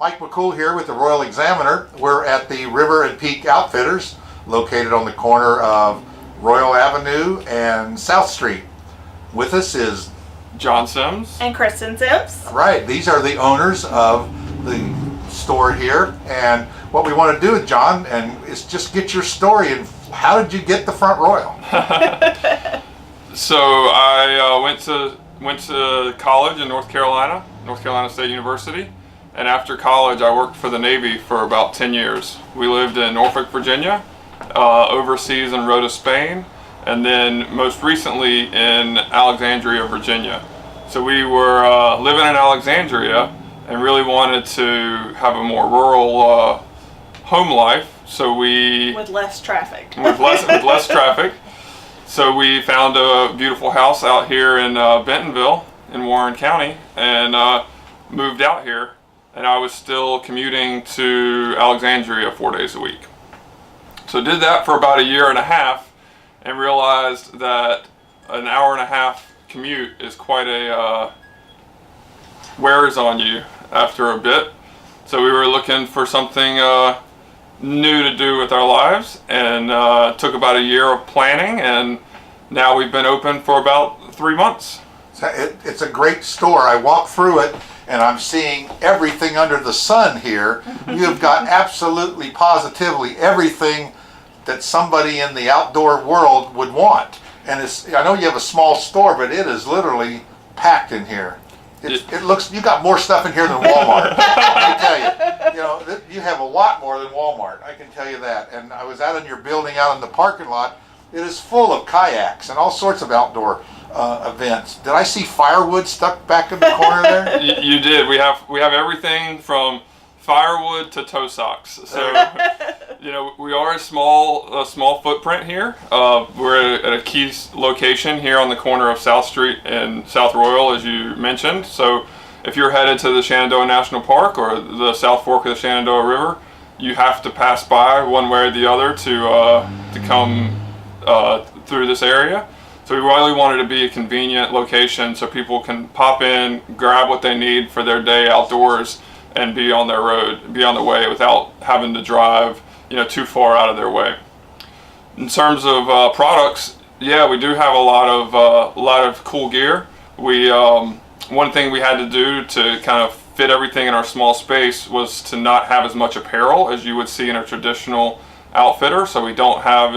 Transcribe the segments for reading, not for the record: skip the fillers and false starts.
Mike McCool here with the Royal Examiner. We're at the River and Peak Outfitters, located on the corner of Royal Avenue and South Street. With us is John Simms and Kristen Simms. Right, these are the owners of the store here, and what we want to do with John is just get your story and how did you get the Front Royal? So I went to college in North Carolina State University, and after college I worked for the Navy for about 10 years. We lived in Norfolk, Virginia, overseas in Rota, Spain, and then most recently in Alexandria, Virginia. So we were living in Alexandria and really wanted to have a more rural home life. So with less traffic. with less traffic. So we found a beautiful house out here in Bentonville in Warren County and moved out here. And I was still commuting to Alexandria 4 days a week. So did that for about a year and a half and realized that an hour and a half commute is quite a wears on you after a bit. So we were looking for something new to do with our lives, and took about a year of planning, and now we've been open for about 3 months. It's a great store. I walk through it and I'm seeing everything under the sun here. You've got absolutely positively everything that somebody in the outdoor world would want. And I know you have a small store, but it is literally packed in here. It looks, you got more stuff in here than Walmart. Let me tell you, you have a lot more than Walmart. I can tell you that. And I was out in your building, out in the parking lot. It is full of kayaks and all sorts of outdoor events. Did I see firewood stuck back in the corner there? You did. We have everything from firewood to toe socks. So we are a small footprint here. We're at a key location here on the corner of South Street and South Royal, as you mentioned. So if you're headed to the Shenandoah National Park or the South Fork of the Shenandoah River, you have to pass by one way or the other to come through this area. So we really wanted to be a convenient location so people can pop in, grab what they need for their day outdoors, and be on their road, be on the way without having to drive, too far out of their way. In terms of products, yeah, we do have a lot of cool gear. We one thing we had to do to kind of fit everything in our small space was to not have as much apparel as you would see in a traditional outfitter. So we don't have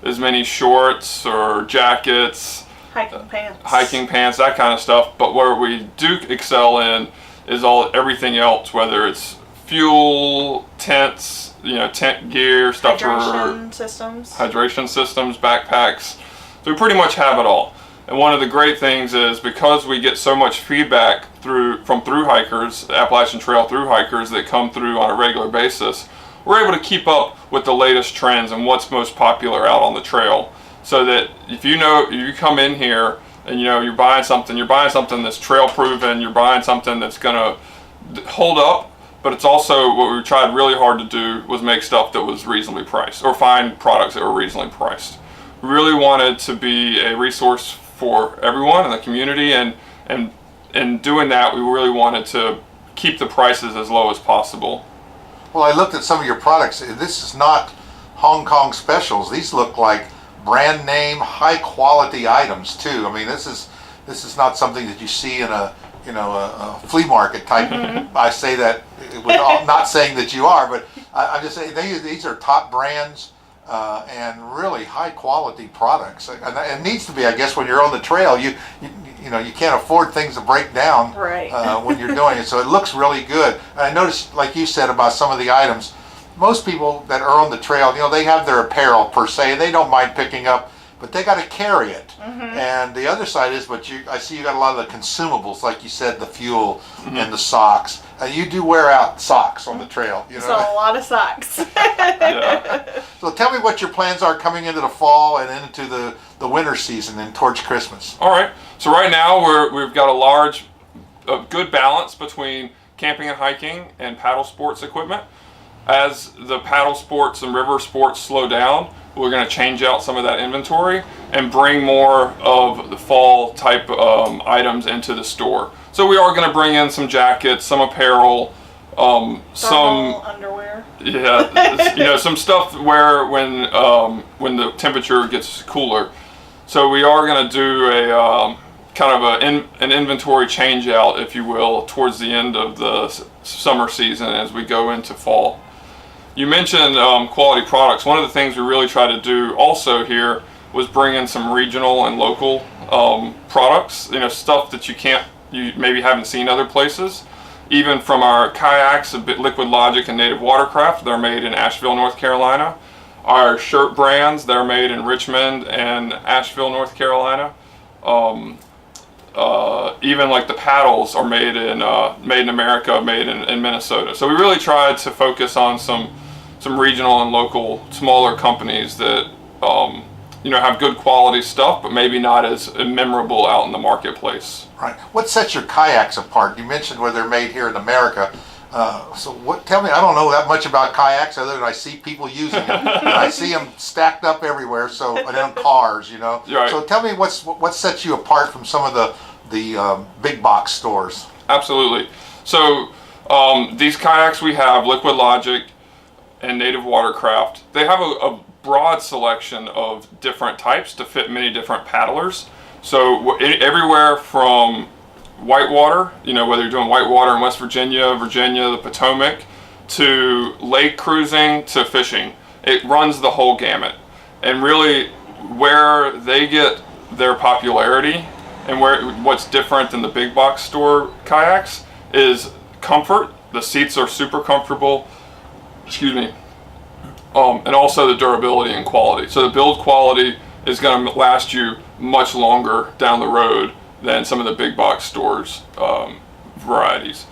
as many shorts or jackets, hiking pants, that kind of stuff. But where we do excel in is everything else, whether it's fuel, tents, tent gear, stuff hydration systems, backpacks. So we pretty much have it all. And one of the great things is because we get so much feedback from through hikers, Appalachian Trail through hikers that come through on a regular basis, we're able to keep up with the latest trends and what's most popular out on the trail. So that if you come in here and you're buying something that's trail proven, you're buying something that's gonna hold up, but it's also what we tried really hard to do was make stuff that was reasonably priced, or find products that were reasonably priced. We really wanted to be a resource for everyone in the community, and in doing that, we really wanted to keep the prices as low as possible. Well, I looked at some of your products. This is not Hong Kong specials. These look like brand name, high quality items too. I mean, this is not something that you see in a flea market type. Mm-hmm. I say that not saying that you are, but I'm just saying these are top brands and really high quality products. And it needs to be, I guess, when you're on the trail. You can't afford things to break down when you're doing it. So it looks really good. And I noticed, like you said about some of the items, most people that are on the trail, they have their apparel per se. They don't mind picking up, but they got to carry it. Mm-hmm. And the other side is, I see you got a lot of the consumables, like you said, the fuel and the socks. You do wear out socks on the trail. So a lot of socks. Yeah. So tell me what your plans are coming into the fall and into the winter season and towards Christmas. All right. So right now we've got a good balance between camping and hiking and paddle sports equipment. As the paddle sports and river sports slow down, we're going to change out some of that inventory and bring more of the fall type items into the store. So we are going to bring in some jackets, some apparel, Some Thermal underwear. Yeah, some stuff where when the temperature gets cooler. So we are going to do a kind of an inventory change out, if you will, towards the end of the summer season as we go into fall. You mentioned quality products. One of the things we really try to do also here was bring in some regional and local products, stuff that you maybe haven't seen other places. Even from our kayaks, Liquid Logic and Native Watercraft, they're made in Asheville, North Carolina. Our shirt brands, they're made in Richmond and Asheville, North Carolina. Even like the paddles are made in America, made in Minnesota. So we really tried to focus on some regional and local smaller companies that have good quality stuff, but maybe not as memorable out in the marketplace. Right. What sets your kayaks apart? You mentioned where they're made here in America. Tell me, I don't know that much about kayaks other than I see people using them. And I see them stacked up everywhere, and on cars, Right. So tell me what sets you apart from some of the big box stores? Absolutely. So these kayaks we have, Liquid Logic and Native Watercraft, they have a broad selection of different types to fit many different paddlers. So everywhere from whitewater, whether you're doing whitewater in West Virginia, the Potomac, to lake cruising to fishing. It runs the whole gamut. And really where they get their popularity and what's different than the big box store kayaks is comfort. The seats are super comfortable. Excuse me. And also the durability and quality. So the build quality is going to last you much longer down the road than some of the big box stores varieties.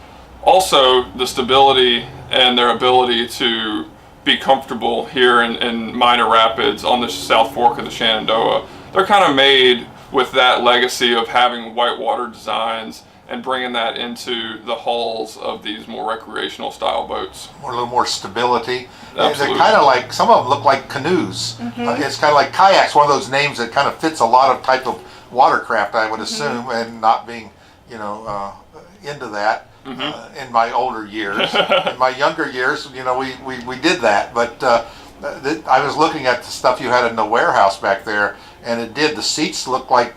Also, the stability and their ability to be comfortable here in Minor Rapids on the South Fork of the Shenandoah. They're kind of made with that legacy of having whitewater designs and bringing that into the hulls of these more recreational style boats. A little more stability. Absolutely. They're kind of like, some of them look like canoes. It's kind of like kayaks, one of those names that kind of fits a lot of type of watercraft, I would assume, and not being, into that in my older years. In my younger years, we did that, but I was looking at the stuff you had in the warehouse back there, and the seats looked like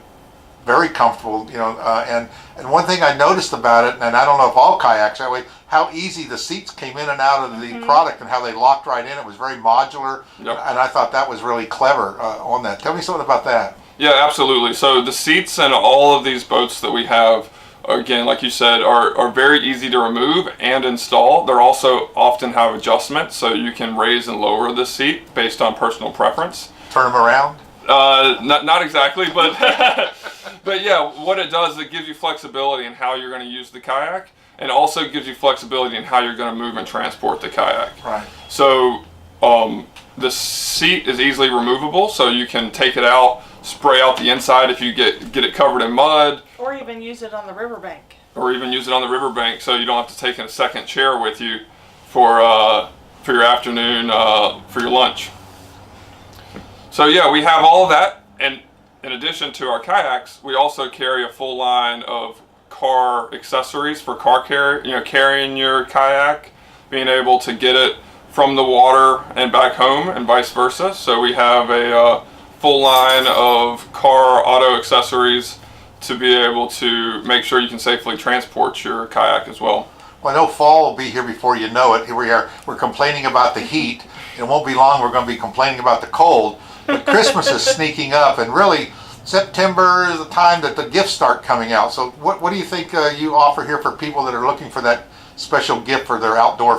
very comfortable, and one thing I noticed about it, and I don't know if all kayaks that way, how easy the seats came in and out of the product and how they locked right in. It was very modular, Yep. and I thought that was really clever on that. Tell me something about that. Yeah, absolutely. So the seats in all of these boats that we have, again, like you said, are very easy to remove and install. They're also often have adjustments, so you can raise and lower the seat based on personal preference. Turn them around? Not exactly, but but yeah, what it does, it gives you flexibility in how you're going to use the kayak, and also gives you flexibility in how you're going to move and transport the kayak. Right. So the seat is easily removable, so you can take it out, spray out the inside if you get it covered in mud. Or even use it on the riverbank. Or even use it on the riverbank, so you don't have to take a second chair with you for your afternoon, for your lunch. So yeah, we have all of that, and in addition to our kayaks, we also carry a full line of car accessories for car carrying your kayak, being able to get it from the water and back home and vice versa. So we have a full line of car auto accessories to be able to make sure you can safely transport your kayak as well. Well, I know fall will be here before you know it. Here we are. We're complaining about the heat. It won't be long. We're going to be complaining about the cold. But Christmas is sneaking up, and really September is the time that the gifts start coming out. So what do you think you offer here for people that are looking for that special gift for their outdoor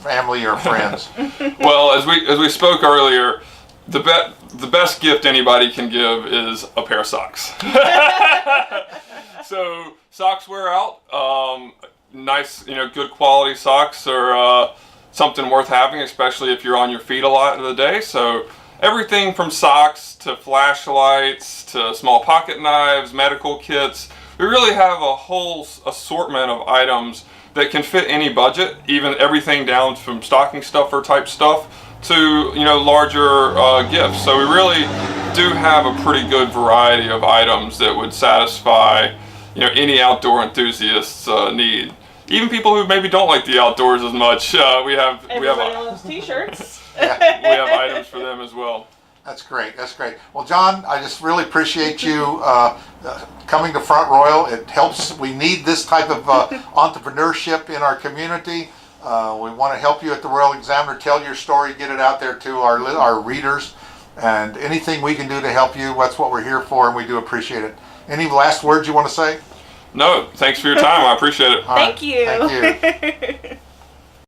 family or friends? Well, as we spoke earlier, the best gift anybody can give is a pair of socks. So socks wear out. Nice, good quality socks are something worth having, especially if you're on your feet a lot of the day. So everything from socks to flashlights to small pocket knives, medical kits. We really have a whole assortment of items that can fit any budget, even everything down from stocking stuffer type stuff to larger gifts. So we really do have a pretty good variety of items that would satisfy any outdoor enthusiast's need. even people who maybe don't like the outdoors as much, we have Everybody loves t-shirts. we have items for them as well. That's great. That's great. Well, John, I just really appreciate you coming to Front Royal. It helps. We need this type of entrepreneurship in our community. We want to help you at the Royal Examiner. Tell your story, get it out there to our readers, and anything we can do to help you, that's what we're here for, and we do appreciate it. Any last words you want to say? No, thanks for your time. I appreciate it. All right. Thank you. Thank you.